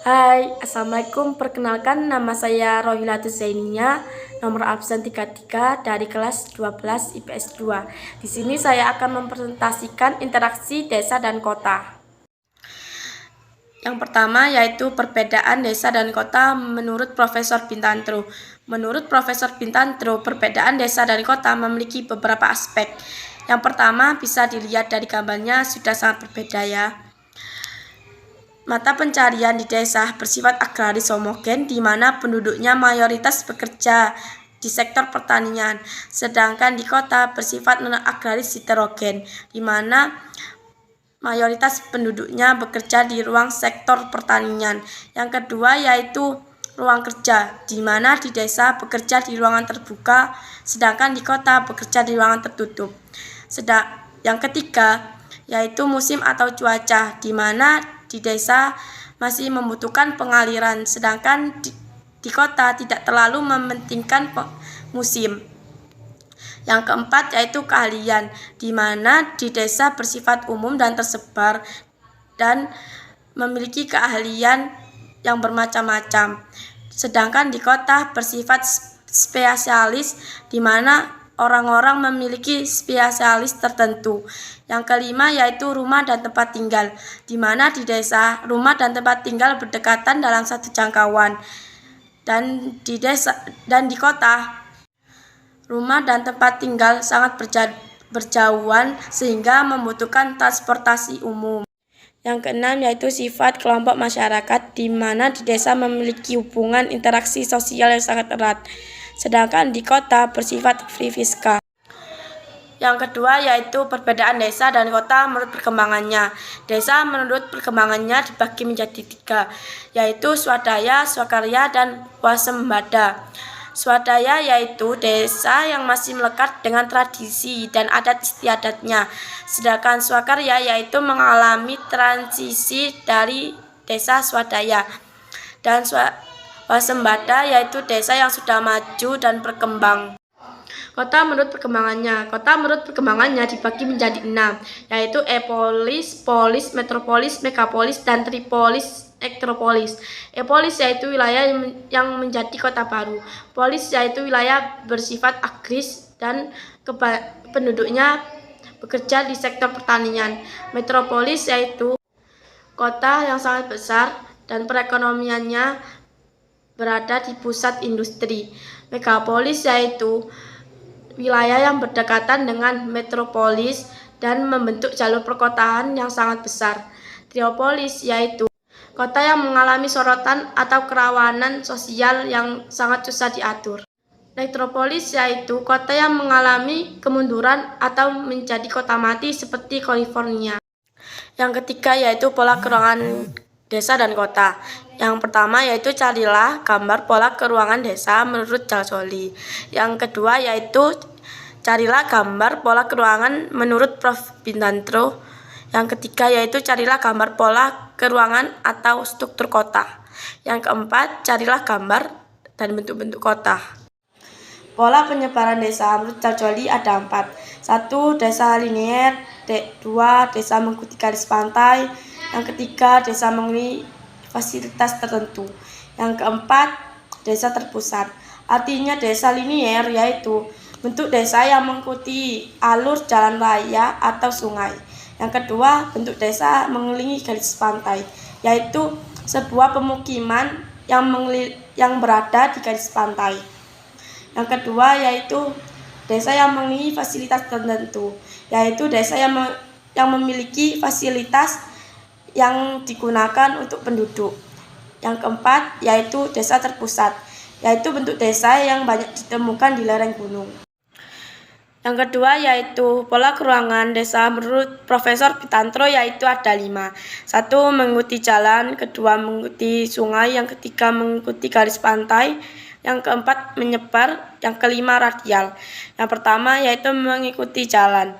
Hai, Assalamualaikum. Perkenalkan, nama saya Rohilatus Zaininya, nomor absen 33 dari kelas 12 IPS 2. Di sini saya akan mempresentasikan interaksi desa dan kota. Yang pertama yaitu perbedaan desa dan kota menurut Profesor Bintantro. Menurut Profesor Bintantro, perbedaan desa dan kota memiliki beberapa aspek. Yang pertama bisa dilihat dari gambarnya sudah sangat berbeda ya. Mata pencarian di desa bersifat agraris homogen di mana penduduknya mayoritas bekerja di sektor pertanian, sedangkan di kota bersifat non-agraris heterogen di mana mayoritas penduduknya bekerja di ruang sektor pertanian. Yang kedua yaitu ruang kerja, di mana di desa bekerja di ruangan terbuka, sedangkan di kota bekerja di ruangan tertutup. Yang ketiga yaitu musim atau cuaca, di mana di desa masih membutuhkan pengaliran, sedangkan di kota tidak terlalu mementingkan musim. Yang keempat yaitu keahlian, di mana di desa bersifat umum dan tersebar dan memiliki keahlian yang bermacam-macam. Sedangkan di kota bersifat spesialis, di mana orang-orang memiliki spesialis tertentu. Yang kelima yaitu rumah dan tempat tinggal, di mana di desa rumah dan tempat tinggal berdekatan dalam satu jangkauan, dan di kota rumah dan tempat tinggal sangat berjauhan sehingga membutuhkan transportasi umum. Yang keenam yaitu sifat kelompok masyarakat, di mana di desa memiliki hubungan interaksi sosial yang sangat erat, sedangkan di kota bersifat free fiskal. Yang kedua yaitu perbedaan desa dan kota menurut perkembangannya. Desa menurut perkembangannya dibagi menjadi 3, yaitu swadaya, swakarya, dan wasembada. Swadaya yaitu desa yang masih melekat dengan tradisi dan adat istiadatnya, sedangkan swakarya yaitu mengalami transisi dari desa swadaya, dan wasembada yaitu desa yang sudah maju dan berkembang. Kota menurut perkembangannya dibagi menjadi 6, yaitu epolis, polis, metropolis, megapolis, dan tripolis ektropolis. Epolis yaitu wilayah yang menjadi kota baru. Polis yaitu wilayah bersifat agris dan penduduknya bekerja di sektor pertanian. Metropolis yaitu kota yang sangat besar dan perekonomiannya berada di pusat industri. Megapolis yaitu wilayah yang berdekatan dengan metropolis dan membentuk jalur perkotaan yang sangat besar. Triopolis yaitu kota yang mengalami sorotan atau kerawanan sosial yang sangat susah diatur. Nektropolis yaitu kota yang mengalami kemunduran atau menjadi kota mati seperti California. Yang ketiga yaitu pola keruangan desa dan kota. Yang pertama yaitu carilah gambar pola keruangan desa menurut Jalsoli. Yang kedua yaitu carilah gambar pola keruangan menurut Prof. Bintantro. Yang ketiga yaitu carilah gambar pola keruangan atau struktur kota. Yang keempat, carilah gambar dan bentuk-bentuk kota. Pola penyebaran desa menurut Jalsoli ada 4. 1. Desa linier. 2. Desa mengikuti garis pantai. Yang ketiga, desa mengenai fasilitas tertentu. Yang keempat, desa terpusat. Artinya desa linier yaitu bentuk desa yang mengikuti alur jalan raya atau sungai. Yang kedua, bentuk desa mengelilingi garis pantai, yaitu sebuah pemukiman yang berada di garis pantai. Yang kedua yaitu desa yang memiliki fasilitas tertentu, yaitu desa yang memiliki fasilitas yang digunakan untuk penduduk. Yang keempat yaitu desa terpusat, yaitu bentuk desa yang banyak ditemukan di lereng gunung. Yang kedua yaitu pola keruangan desa menurut Profesor Bintantro yaitu ada 5. 1. Mengikuti jalan, kedua mengikuti sungai, yang ketiga mengikuti garis pantai, yang keempat menyebar, yang kelima radial. Yang pertama yaitu mengikuti jalan,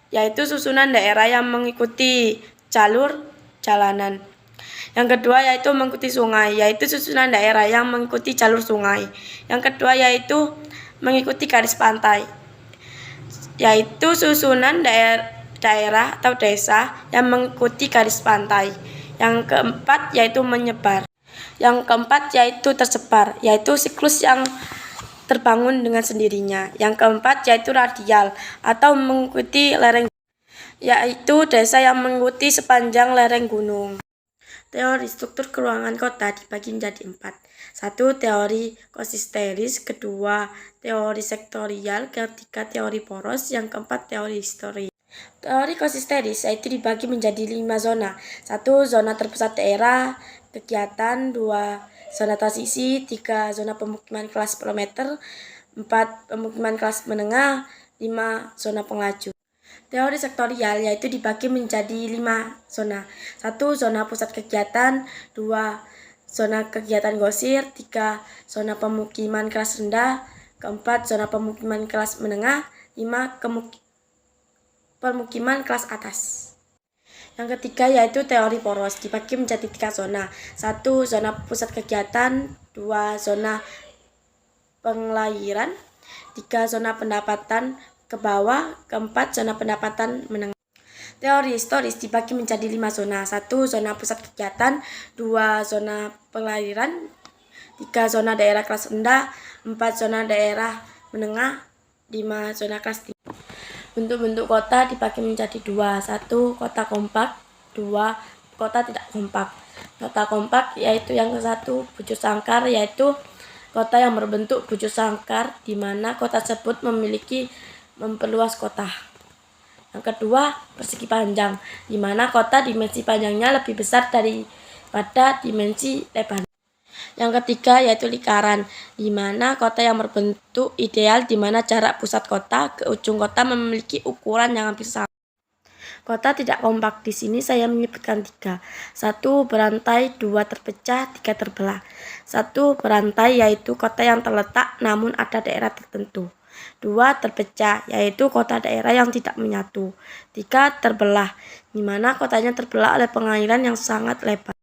yaitu susunan daerah yang mengikuti jalur jalanan. Yang kedua yaitu mengikuti sungai, yaitu susunan daerah yang mengikuti jalur sungai. Yang kedua yaitu mengikuti garis pantai, yaitu susunan daerah atau desa yang mengikuti garis pantai. Yang keempat yaitu menyebar, Yang keempat yaitu tersebar, yaitu siklus yang terbangun dengan sendirinya. Yang keempat yaitu radial atau mengikuti lereng, yaitu desa yang mengikuti sepanjang lereng gunung. Teori struktur keuangan kota dibagi menjadi 4. 1. Teori konsisteris, kedua teori sektorial, ketiga teori poros, yang keempat teori histori. Teori konsisteris yaitu dibagi menjadi 5 zona. 1. Zona terpusat daerah kegiatan, 2. Zona transisi, 3. Zona pemukiman kelas kilometer, 4. Pemukiman kelas menengah, 5. Zona penglaju. Teori sektorial yaitu dibagi menjadi 5 zona. 1. Zona pusat kegiatan, 2. Zona kegiatan grosir, 3. Zona pemukiman kelas rendah, 4. Zona pemukiman kelas menengah, 5. Pemukiman kelas atas. Yang ketiga yaitu teori poros dibagi menjadi 3 zona. 1. Zona pusat kegiatan, 2. Zona pengelahiran, 3. Zona pendapatan ke bawah, keempat zona pendapatan menengah. Teori historis dibagi menjadi 5 zona. 1. Zona pusat kegiatan, 2. Zona pengelahiran, 3. Zona daerah kelas rendah, 4. Zona daerah menengah, 5. Zona kelas tinggi. Bentuk-bentuk kota dibagi menjadi 2. 1. Kota kompak, 2. Kota tidak kompak. Kota kompak yaitu yang ke-1 bujur sangkar, yaitu kota yang berbentuk bujur sangkar di mana kota tersebut memperluas kota. Yang kedua, persegi panjang, di mana kota dimensi panjangnya lebih besar daripada dimensi lebarnya. Yang ketiga yaitu lingkaran, di mana kota yang berbentuk ideal di mana jarak pusat kota ke ujung kota memiliki ukuran yang hampir sama. Kota tidak kompak, di sini saya menyebutkan 3. 1. Berantai, 2. Terpecah, 3. Terbelah. 1. Berantai yaitu kota yang terletak namun ada daerah tertentu. 2. Terpecah, yaitu kota daerah yang tidak menyatu. 3. Terbelah, di mana kotanya terbelah oleh pengairan yang sangat lebar.